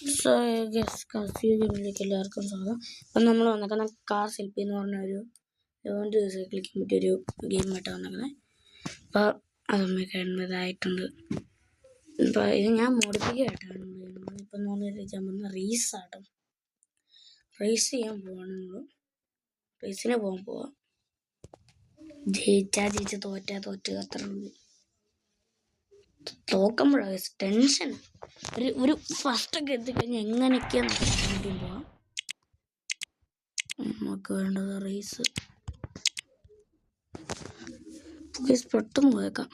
So guess കാർസിയോ ഗെയിമിലേക്ക് എല്ലാവർക്കും സ്വാഗതം. അപ്പം നമ്മൾ വന്നേക്കുന്ന കാർ സെൽഫി എന്ന് പറഞ്ഞ ഒരു 11 ദിവസം കളിക്കാൻ പറ്റിയൊരു ഗെയിമായിട്ടാണ് വന്നേക്കുന്നത്. അപ്പോൾ അതൊന്ന് കാണുന്നതായിട്ടുണ്ട്. ഇപ്പോൾ ഇത് ഞാൻ മോഡിഫിക്ക ആയിട്ടാണ് ഇപ്പം നമ്മൾ റേസാട്ടോ. റേസ് ചെയ്യാൻ പോവാണ് നമ്മൾ. റേസിന് പോവാം. ജയിച്ച് തോറ്റ് അത്ര ഉള്ളൂ. തോക്കുമ്പോഴാണ് ടെൻഷൻ. ഒരു ഫസ്റ്റൊക്കെ എത്തിക്കഴിഞ്ഞാൽ എങ്ങനെയൊക്കെയാണ് പോവാം. നമുക്ക് വേണ്ടത് റേസ് പെട്ടെന്ന് പോയേക്കാം.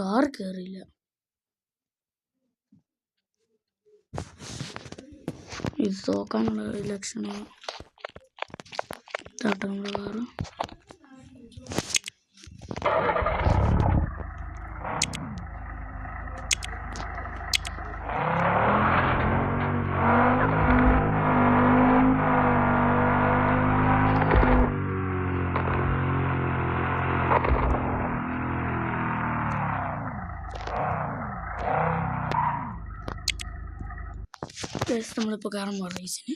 കാർ കയറിയില്ല. ഇത് തോക്കാനുള്ള ലക്ഷണമാണ്. നമ്മുടെ കാറ് നമ്മളിപ്പോൾ കയറുമ്പോൾ റേസിന്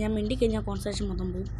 ഞാൻ മിണ്ടി കഴിഞ്ഞാൽ കോൺസെൻട്രേഷൻ മൊത്തം പോകും.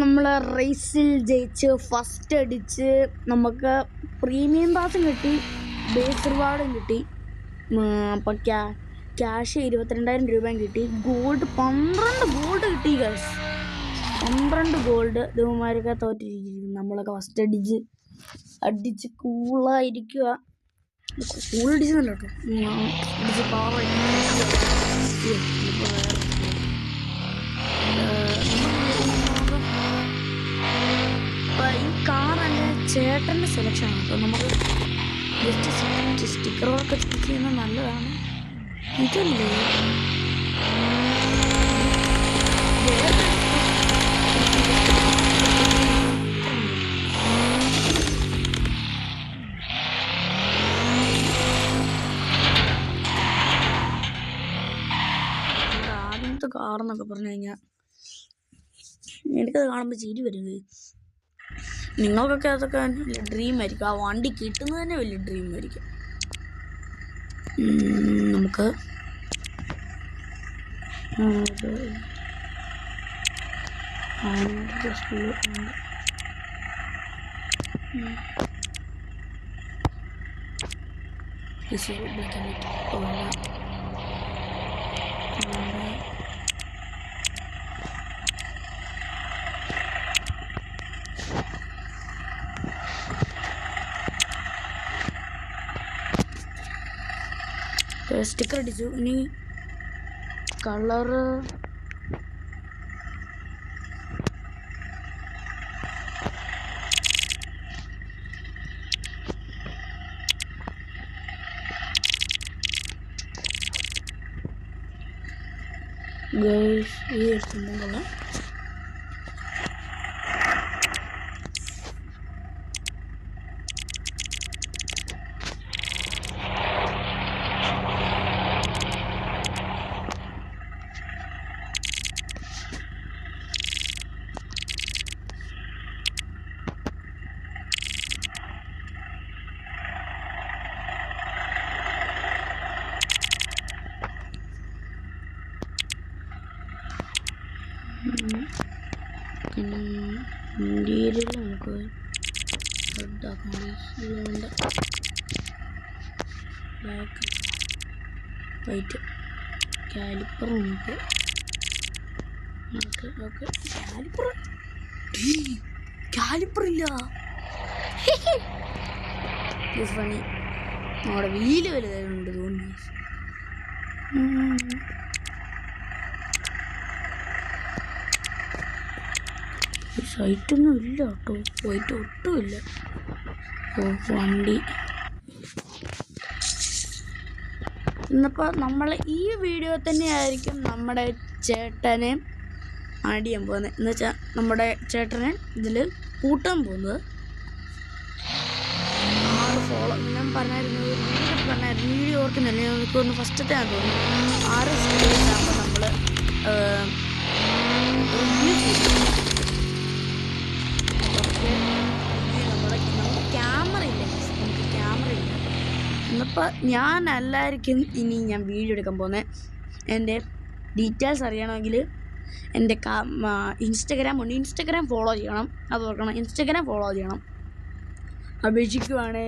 നമ്മൾ റേസിൽ ജയിച്ച് ഫസ്റ്റ് അടിച്ച് നമുക്ക് പ്രീമിയം പാസും കിട്ടി, ബേസ് റിവാർഡും കിട്ടി. അപ്പം ക്യാഷ് 22,000 രൂപയും കിട്ടി. ഗോൾഡ് 12 ഗോൾഡ് കിട്ടി ഗൈസ്. 12 ഗോൾഡ്. ഇവന്മാരൊക്കെ തോറ്റിരിക്കുന്നു. നമ്മളൊക്കെ ഫസ്റ്റ് അടിച്ച് കൂളായിരിക്കുക. കൂളടിച്ചതല്ലോ കേട്ടോ. അടിച്ച് പവർ ഈ കാർ എൻ്റെ ചേട്ടൻ്റെ സെലക്ഷനാണ് കേട്ടോ. നമുക്ക് ജസ്റ്റ് സ്റ്റിക്കറുകളൊക്കെ ചൂസ് ചെയ്യുന്നത് നല്ലതാണ്. ഇതല്ലേ ഇങ്ങനത്തെ കാറെന്നൊക്കെ പറഞ്ഞു കഴിഞ്ഞാൽ എനിക്കത് കാണുമ്പോൾ ചിരി വരും. നിങ്ങൾക്കൊക്കെ അതൊക്കെ വലിയ ഡ്രീം ആയിരിക്കും. ആ വണ്ടി കിട്ടുന്നത് തന്നെ വലിയ ഡ്രീം ആയിരിക്കും. നമുക്ക് സ്റ്റിക്കർ അടിച്ചു. ഇനി കളറ് ഈ സംഭവം കൊള്ളാം. ഇന്ത്യയിൽ നമുക്ക് ബ്ലാക്ക് വൈറ്റ് കാലിപ്പർ നമുക്ക് കാലിപ്പർ ഇല്ല. ഫണി നമ്മുടെ വീല് വലുതായതുകൊണ്ട് തോന്നുന്നു. സൈറ്റൊന്നും ഇല്ല കേട്ടോ, വൈറ്റ് ഒട്ടുമില്ല. വണ്ടി ഇന്നിപ്പോൾ നമ്മൾ ഈ വീഡിയോ തന്നെയായിരിക്കും നമ്മുടെ ചേട്ടനെ ആഡ് ചെയ്യാൻ പോകുന്നത്. എന്ന് വെച്ചാൽ നമ്മുടെ ചേട്ടനെ ഇതിൽ കൂട്ടാൻ പോകുന്നത്. 6 ഫോളോ ഞാൻ പറഞ്ഞായിരുന്നു, വീഡിയോ ഓർക്കുന്നില്ല, എനിക്കൊന്ന് ഫസ്റ്റത്തെ ഞാൻ തോന്നുന്നു 6 ആകുമ്പോൾ നമ്മൾ ഇന്നിപ്പോൾ ഞാനല്ലായിരിക്കും ഇനി ഞാൻ വീഡിയോ എടുക്കാൻ പോകുന്നത്. എൻ്റെ ഡീറ്റെയിൽസ് അറിയണമെങ്കിൽ എൻ്റെ ഇൻസ്റ്റഗ്രാം ഉണ്ട്, ഇൻസ്റ്റഗ്രാം ഫോളോ ചെയ്യണം. അത് ഓർക്കണം, ഇൻസ്റ്റഗ്രാം ഫോളോ ചെയ്യണം. അപേക്ഷിക്കുവാണേ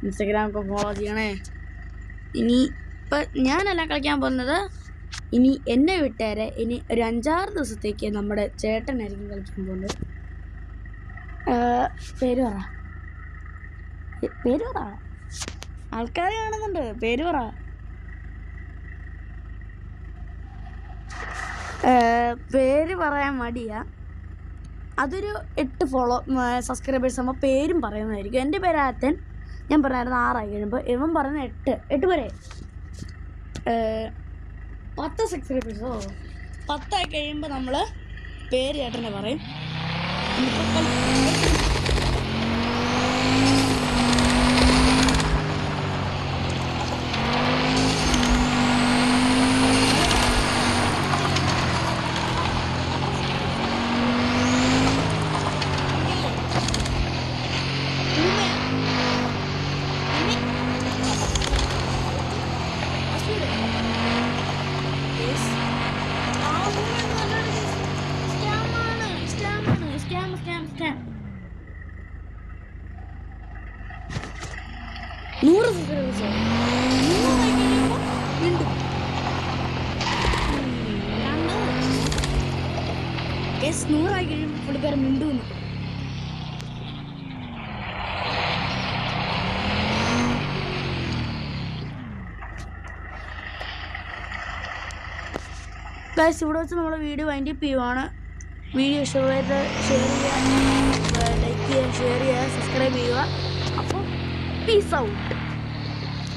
ഇൻസ്റ്റഗ്രാമൊക്കെ ഫോളോ ചെയ്യണേ. ഇനി ഇപ്പം ഞാനല്ല കളിക്കാൻ പോകുന്നത്, ഇനി എന്നെ വിട്ടേരെ ഇനി ഒരു 5-6 ദിവസത്തേക്ക് നമ്മുടെ ചേട്ടനായിരിക്കും കളിക്കാൻ പോകുന്നത്. പേര് പറ, ആൾക്കാർ കാണുന്നുണ്ട്, പേര് പറ. പേര് പറയാൻ മടിയാ. അതൊരു 8 സബ്സ്ക്രൈബേഴ്സ് ആകുമ്പോൾ പേരും പറയുന്നതായിരിക്കും. എൻ്റെ പേര് ആത്തൻ, ഞാൻ പറഞ്ഞായിരുന്നു 6 ആയി കഴിയുമ്പോൾ. ഇവൻ പറയുന്ന 8 പേരെ 10 സബ്സ്ക്രൈബേഴ്സോ 10 ആയി കഴിയുമ്പോൾ നമ്മൾ പേര് ചേട്ടനെ പറയും. നൂറായി കഴിയുമ്പോൾ പുള്ളിക്കാരൻ മിണ്ടുന്നു. ഗൈസ്, ഇവിടെ വെച്ച് നമ്മുടെ വീഡിയോ വൈൻഡ് അപ്പ് ചെയ്യുവാണ്. വീഡിയോ ഇഷ്ടമായിട്ട് ഷെയർ ചെയ്യുക, ലൈക്ക് ചെയ്യുക, ഷെയർ ചെയ്യുക, സബ്സ്ക്രൈബ് ചെയ്യുക. അപ്പോൾ പീസ് ഔട്ട്.